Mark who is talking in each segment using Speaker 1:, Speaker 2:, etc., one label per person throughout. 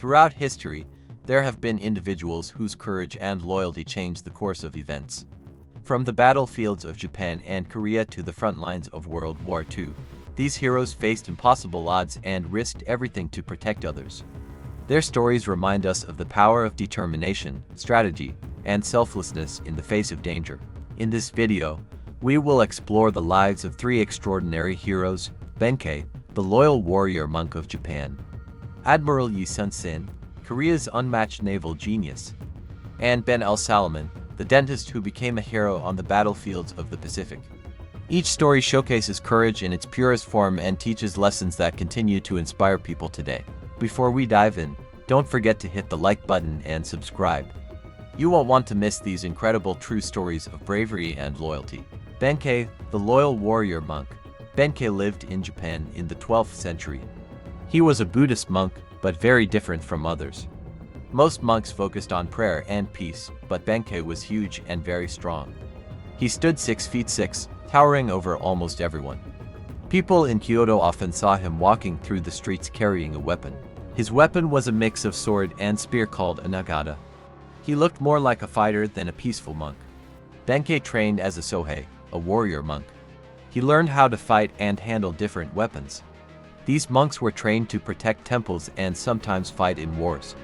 Speaker 1: Throughout history, there have been individuals whose courage and loyalty changed the course of events. From the battlefields of Japan and Korea to the front lines of World War II, these heroes faced impossible odds and risked everything to protect others. Their stories remind us of the power of determination, strategy, and selflessness in the face of danger. In this video, we will explore the lives of three extraordinary heroes: Benkei, the loyal warrior monk of Japan; Admiral Yi Sun-sin, Korea's unmatched naval genius; and Ben Al-Salman, the dentist who became a hero on the battlefields of the Pacific. Each story showcases courage in its purest form and teaches lessons that continue to inspire people today. Before we dive in, don't forget to hit the like button and subscribe. You won't want to miss these incredible true stories of bravery and loyalty. Benkei, the loyal warrior monk. Benkei lived in Japan in the 12th century. He was a Buddhist monk, but very different from others. Most monks focused on prayer and peace, but Benkei was huge and very strong. He stood 6 feet 6, towering over almost everyone. People in Kyoto often saw him walking through the streets carrying a weapon. His weapon was a mix of sword and spear called a nagata. He looked more like a fighter than a peaceful monk. Benkei trained as a sohei, a warrior monk. He learned how to fight and handle different weapons. These monks were trained to protect temples and sometimes fight in wars.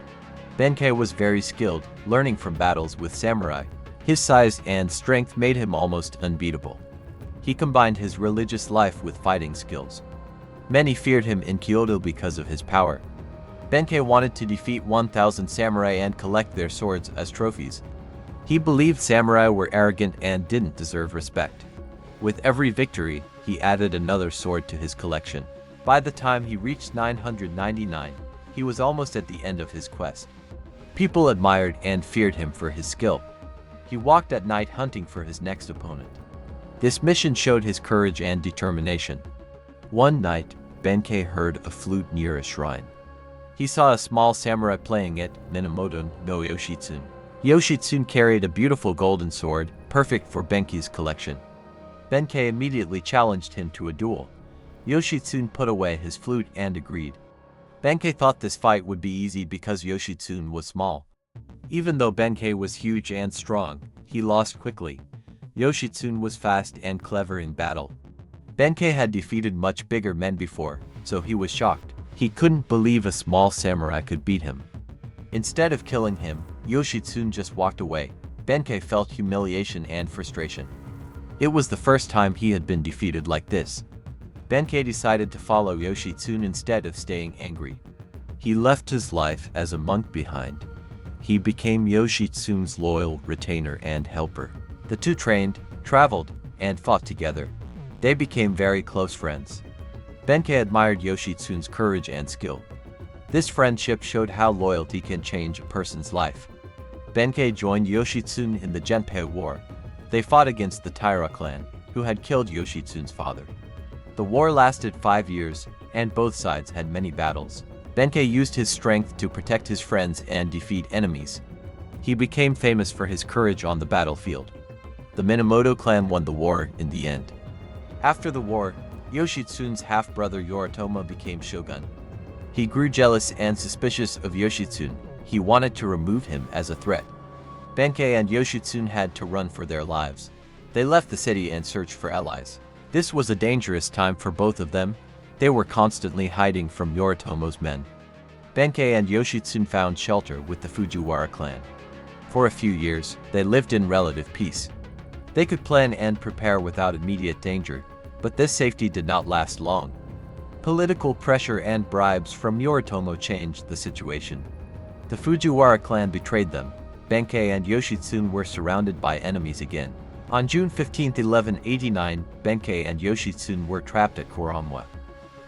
Speaker 1: Benkei was very skilled, learning from battles with samurai. His size and strength made him almost unbeatable. He combined his religious life with fighting skills. Many feared him in Kyoto because of his power. Benkei wanted to defeat 1,000 samurai and collect their swords as trophies. He believed samurai were arrogant and didn't deserve respect. With every victory, he added another sword to his collection. By the time he reached 999, he was almost at the end of his quest. People admired and feared him for his skill. He walked at night hunting for his next opponent. This mission showed his courage and determination. One night, Benkei heard a flute near a shrine. He saw a small samurai playing it, Minamoto no Yoshitsune. Yoshitsune carried a beautiful golden sword, perfect for Benkei's collection. Benkei immediately challenged him to a duel. Yoshitsune put away his flute and agreed. Benkei thought this fight would be easy because Yoshitsune was small. Even though Benkei was huge and strong, he lost quickly. Yoshitsune was fast and clever in battle. Benkei had defeated much bigger men before, so he was shocked. He couldn't believe a small samurai could beat him. Instead of killing him, Yoshitsune just walked away. Benkei felt humiliation and frustration. It was the first time he had been defeated like this. Benkei decided to follow Yoshitsune instead of staying angry. He left his life as a monk behind. He became Yoshitsune's loyal retainer and helper. The two trained, traveled, and fought together. They became very close friends. Benkei admired Yoshitsune's courage and skill. This friendship showed how loyalty can change a person's life. Benkei joined Yoshitsune in the Genpei War. They fought against the Taira clan, who had killed Yoshitsune's father. The war lasted 5 years, and both sides had many battles. Benkei used his strength to protect his friends and defeat enemies. He became famous for his courage on the battlefield. The Minamoto clan won the war in the end. After the war, Yoshitsune's half-brother Yoritomo became shogun. He grew jealous and suspicious of Yoshitsune. He wanted to remove him as a threat. Benkei and Yoshitsune had to run for their lives. They left the city and searched for allies. This was a dangerous time for both of them. They were constantly hiding from Yoritomo's men. Benkei and Yoshitsune found shelter with the Fujiwara clan. For a few years, they lived in relative peace. They could plan and prepare without immediate danger, but this safety did not last long. Political pressure and bribes from Yoritomo changed the situation. The Fujiwara clan betrayed them. Benkei and Yoshitsune were surrounded by enemies again. On June 15, 1189, Benkei and Yoshitsune were trapped at Kuramawa.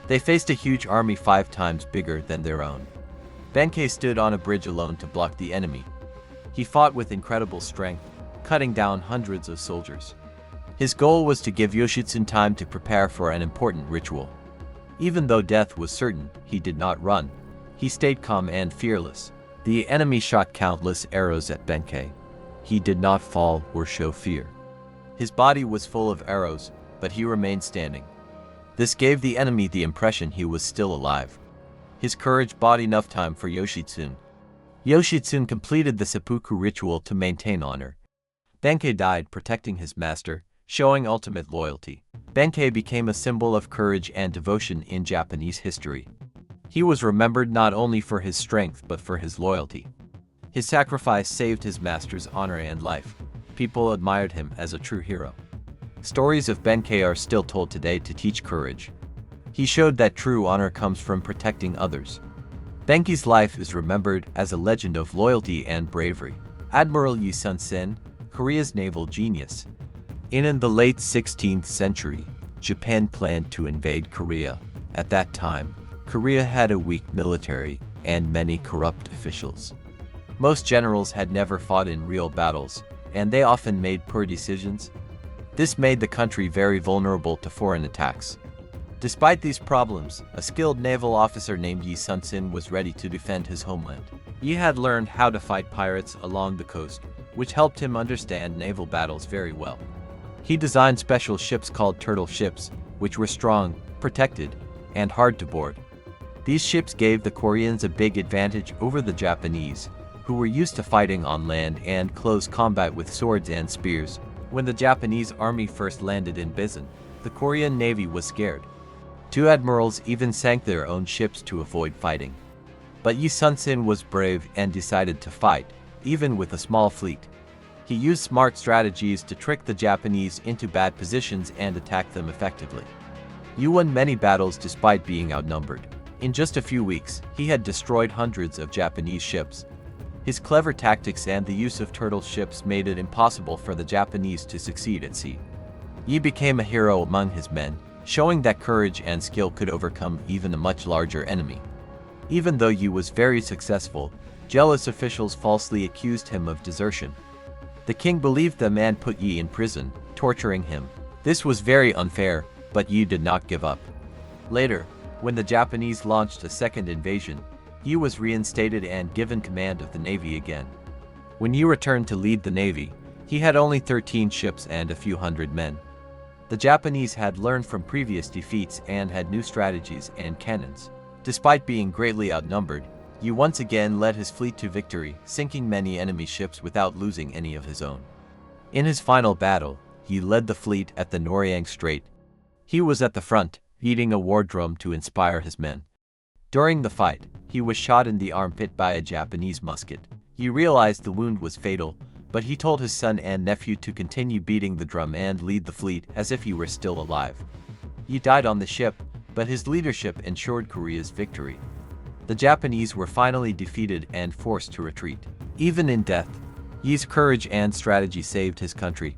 Speaker 1: They faced a huge army 5 times bigger than their own. Benkei stood on a bridge alone to block the enemy. He fought with incredible strength, cutting down hundreds of soldiers. His goal was to give Yoshitsune time to prepare for an important ritual. Even though death was certain, he did not run. He stayed calm and fearless. The enemy shot countless arrows at Benkei. He did not fall or show fear. His body was full of arrows, but he remained standing. This gave the enemy the impression he was still alive. His courage bought enough time for Yoshitsune. Yoshitsune completed the seppuku ritual to maintain honor. Benkei died protecting his master, showing ultimate loyalty. Benkei became a symbol of courage and devotion in Japanese history. He was remembered not only for his strength but for his loyalty. His sacrifice saved his master's honor and life. People admired him as a true hero. Stories of Benkei are still told today to teach courage. He showed that true honor comes from protecting others. Benkei's life is remembered as a legend of loyalty and bravery. Admiral Yi Sun-sen, Korea's naval genius. In the late 16th century, Japan planned to invade Korea. At that time, Korea had a weak military and many corrupt officials. Most generals had never fought in real battles, and they often made poor decisions. This made the country very vulnerable to foreign attacks. Despite these problems, a skilled naval officer named Yi Sun-sen was ready to defend his homeland. Yi had learned how to fight pirates along the coast, which helped him understand naval battles very well. He designed special ships called turtle ships, which were strong, protected, and hard to board. These ships gave the Koreans a big advantage over the Japanese, who were used to fighting on land and close combat with swords and spears. When the Japanese army first landed in Bizen, the Korean navy was scared. Two admirals even sank their own ships to avoid fighting. But Yi Sun-sen was brave and decided to fight, even with a small fleet. He used smart strategies to trick the Japanese into bad positions and attack them effectively. Yi won many battles despite being outnumbered. In just a few weeks, he had destroyed hundreds of Japanese ships. His clever tactics and the use of turtle ships made it impossible for the Japanese to succeed at sea. Yi became a hero among his men, showing that courage and skill could overcome even a much larger enemy. Even though Yi was very successful, jealous officials falsely accused him of desertion. The king believed them and put Yi in prison, torturing him. This was very unfair, but Yi did not give up. Later, when the Japanese launched a second invasion, Yi was reinstated and given command of the navy again. When Yi returned to lead the navy, he had only 13 ships and a few hundred men. The Japanese had learned from previous defeats and had new strategies and cannons. Despite being greatly outnumbered, Yi once again led his fleet to victory, sinking many enemy ships without losing any of his own. In his final battle, he led the fleet at the Noryang Strait. He was at the front, beating a war drum to inspire his men. During the fight, he was shot in the armpit by a Japanese musket. He realized the wound was fatal, but he told his son and nephew to continue beating the drum and lead the fleet as if he were still alive. He died on the ship, but his leadership ensured Korea's victory. The Japanese were finally defeated and forced to retreat. Even in death, Yi's courage and strategy saved his country.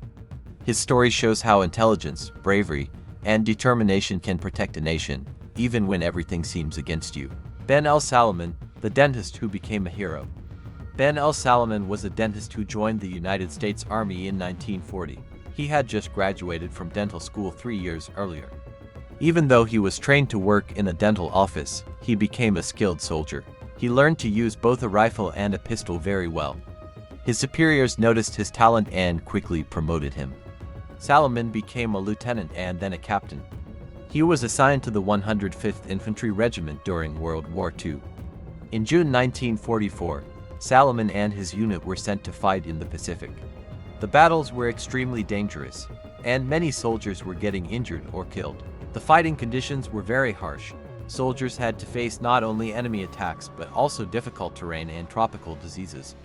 Speaker 1: His story shows how intelligence, bravery, and determination can protect a nation, even when everything seems against you. Ben el-Salaman, the dentist who became a hero. Ben el-Salaman was a dentist who joined the United States Army in 1940. He had just graduated from dental school 3 years earlier. Even though he was trained to work in a dental office, he became a skilled soldier. He learned to use both a rifle and a pistol very well. His superiors noticed his talent and quickly promoted him. Salaman became a lieutenant and then a captain. He was assigned to the 105th Infantry Regiment during World War II. In June 1944, Salaman and his unit were sent to fight in the Pacific. The battles were extremely dangerous, and many soldiers were getting injured or killed. The fighting conditions were very harsh. Soldiers had to face not only enemy attacks but also difficult terrain and tropical diseases.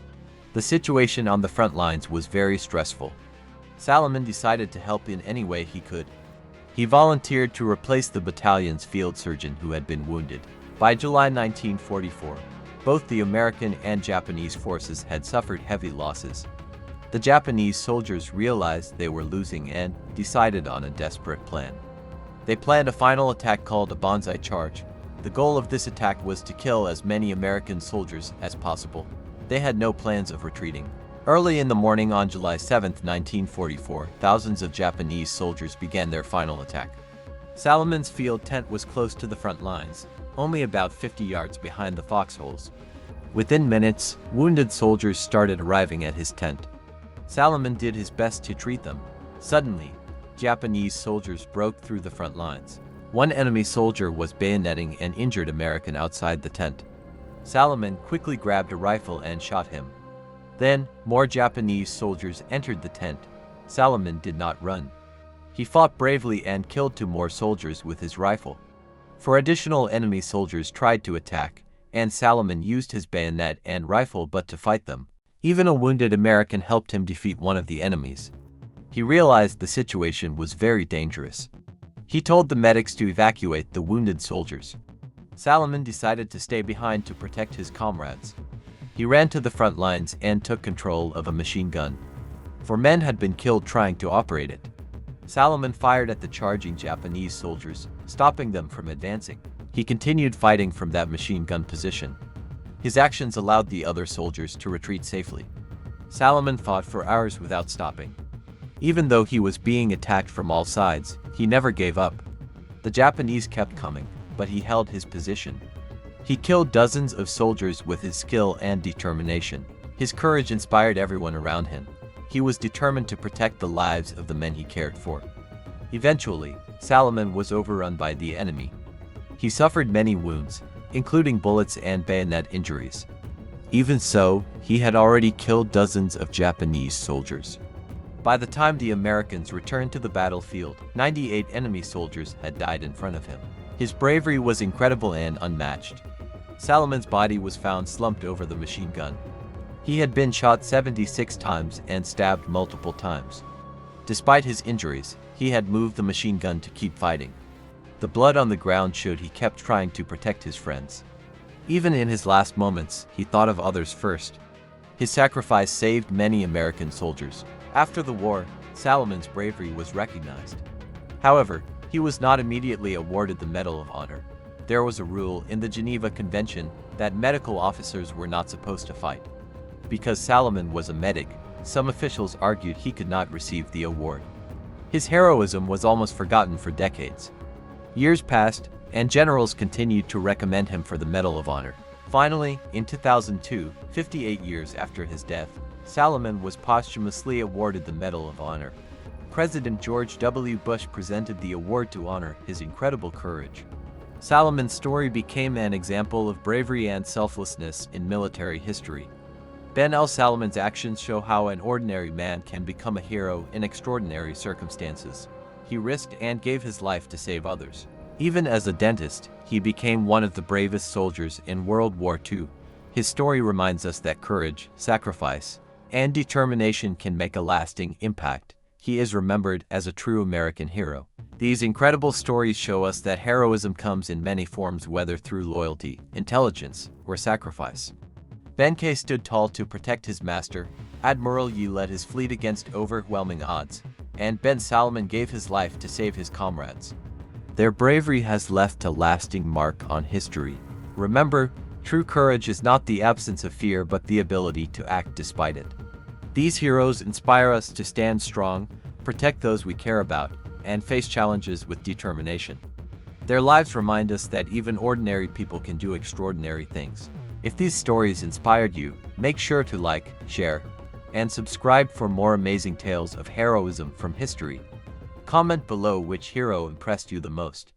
Speaker 1: The situation on the front lines was very stressful. Salaman decided to help in any way he could. He volunteered to replace the battalion's field surgeon who had been wounded. By July 1944, both the American and Japanese forces had suffered heavy losses. The Japanese soldiers realized they were losing and decided on a desperate plan. They planned a final attack called a banzai charge. The goal of this attack was to kill as many American soldiers as possible. They had no plans of retreating. Early in the morning on July 7, 1944, thousands of Japanese soldiers began their final attack. Salaman's field tent was close to the front lines, only about 50 yards behind the foxholes. Within minutes, wounded soldiers started arriving at his tent. Salaman did his best to treat them. Suddenly, Japanese soldiers broke through the front lines. One enemy soldier was bayoneting an injured American outside the tent. Salomon quickly grabbed a rifle and shot him. Then, more Japanese soldiers entered the tent. Salomon did not run. He fought bravely and killed 2 more soldiers with his rifle. 4 additional enemy soldiers tried to attack, and Salomon used his bayonet and rifle but to fight them. Even a wounded American helped him defeat one of the enemies. He realized the situation was very dangerous. He told the medics to evacuate the wounded soldiers. Salomon decided to stay behind to protect his comrades. He ran to the front lines and took control of a machine gun. 4 men had been killed trying to operate it. Salomon fired at the charging Japanese soldiers, stopping them from advancing. He continued fighting from that machine gun position. His actions allowed the other soldiers to retreat safely. Salomon fought for hours without stopping. Even though he was being attacked from all sides, he never gave up. The Japanese kept coming, but he held his position. He killed dozens of soldiers with his skill and determination. His courage inspired everyone around him. He was determined to protect the lives of the men he cared for. Eventually, Salomon was overrun by the enemy. He suffered many wounds, including bullets and bayonet injuries. Even so, he had already killed dozens of Japanese soldiers. By the time the Americans returned to the battlefield, 98 enemy soldiers had died in front of him. His bravery was incredible and unmatched. Salomon's body was found slumped over the machine gun. He had been shot 76 times and stabbed multiple times. Despite his injuries, he had moved the machine gun to keep fighting. The blood on the ground showed he kept trying to protect his friends. Even in his last moments, he thought of others first. His sacrifice saved many American soldiers. After the war, Salomon's bravery was recognized. However, he was not immediately awarded the Medal of Honor. There was a rule in the Geneva Convention that medical officers were not supposed to fight. Because Salomon was a medic, some officials argued he could not receive the award. His heroism was almost forgotten for decades. Years passed, and generals continued to recommend him for the Medal of Honor. Finally, in 2002, 58 years after his death, Salomon was posthumously awarded the Medal of Honor. President George W. Bush presented the award to honor his incredible courage. Salomon's story became an example of bravery and selflessness in military history. Ben Salomon's actions show how an ordinary man can become a hero in extraordinary circumstances. He risked and gave his life to save others. Even as a dentist, he became one of the bravest soldiers in World War II. His story reminds us that courage, sacrifice, and determination can make a lasting impact. He is remembered as a true American hero. These incredible stories show us that heroism comes in many forms, whether through loyalty, intelligence, or sacrifice. Ben K stood tall to protect his master, Admiral Yi led his fleet against overwhelming odds, and Ben Salomon gave his life to save his comrades. Their bravery has left a lasting mark on history. Remember, true courage is not the absence of fear but the ability to act despite it. These heroes inspire us to stand strong, protect those we care about, and face challenges with determination. Their lives remind us that even ordinary people can do extraordinary things. If these stories inspired you, make sure to like, share, and subscribe for more amazing tales of heroism from history. Comment below which hero impressed you the most.